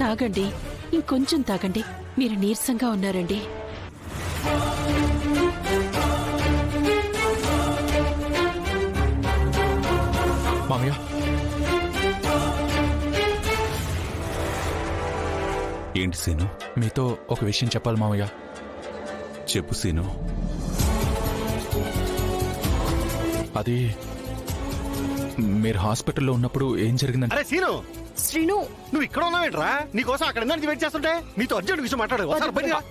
తాగండి, ఇంకొంచెం తాగండి. మీరు నీరసంగా ఉన్నారండి. మామయ్య, ఏంటి సీను? మీతో ఒక విషయం చెప్పాలి మామయ్య. చెప్పు సీను. అది మీరు హాస్పిటల్లో ఉన్నప్పుడు ఏం జరిగిందంటే... అరే సీను, శ్రీను, నువ్వు ఇక్కడ ఉన్నావేంట్రా? నీకోసం అక్కడ నుంచి వెయిట్ చేస్తుంటే నీతో అర్జెంట్ విషయం మాట్లాడు.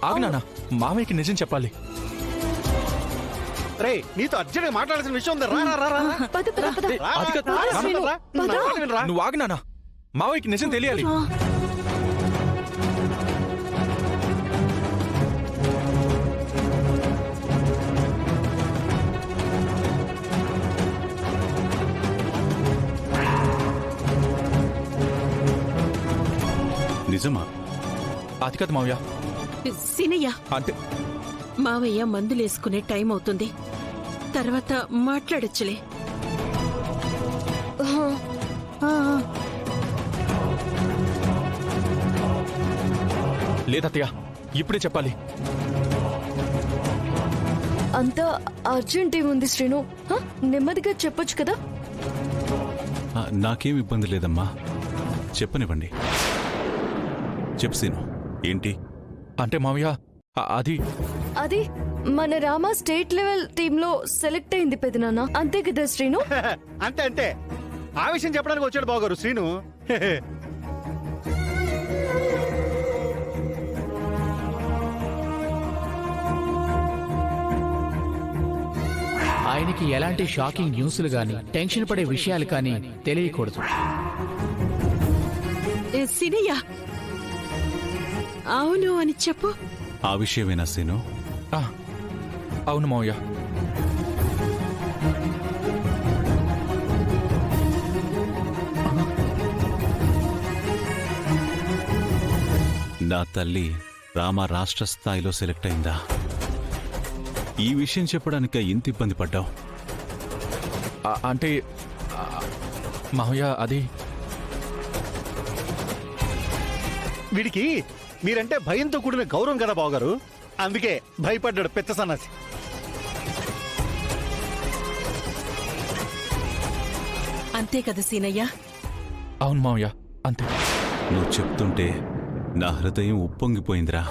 ఆగునానా, మామయ్యకి నిజం చెప్పాలి. రే, నీతో అర్జెంట్ మాట్లాడాల్సిన విషయం ఉంది. రా రా రా రా. పద పద పద. రా, అది కాదు, రా, రా, శ్రీను, రా. పద. నా మాట వినరా? నువ్వు ఆగునానా, మామయ్యకి నిజం తెలియాలి. నిజమా? అది కాదు మామయ్య, సీనయ్య, అంటే మావయ్య మందులేసుకునే టైం అవుతుంది, తర్వాత మాట్లాడొచ్చులే. లేదత్తయ్య, ఇప్పుడే చెప్పాలి. అంత అర్జెంట్ ఏముంది శ్రీను? నెమ్మదిగా చెప్పొచ్చు కదా. నాకేం ఇబ్బంది లేదమ్మా, చెప్పనివ్వండి. చెప్పు సీను, ఏంటి? అంటే మామయ్య, అది అది మన రామ స్టేట్ లెవెల్ టీమ్ లో సెలెక్ట్ అయింది పెదనాన్న, అంతే కదా శ్రీను? అంతే అంతే, ఆ విషయం చెప్పడానికి వచ్చాడు బావగారు శ్రీను. ఆయనకి ఎలాంటి షాకింగ్ న్యూస్లు గాని, టెన్షన్ పడే విషయాలు కానీ తెలియకూడదు. సీనయ్య, అవును అని చెప్పు. ఆ విషయమేనా సీను? అవును మావయ్య. నా తల్లి రామ రాష్ట్ర స్థాయిలో సెలెక్ట్ అయిందా? ఈ విషయం చెప్పడానిక ఇంత ఇబ్బంది పడ్డావు? అంటే మావయ్య, అది వీడికి మీరంటే భయంతో కూడిన గౌరవం కదా బావగారు, అందుకే భయపడ్డాడు పెద్ద సన్నాసి. అంతే కదా సీనయ్య? అవును మావయ్య, అంతే. నువ్వు చెప్తుంటే నా హృదయం ఉప్పొంగిపోయిందిరా.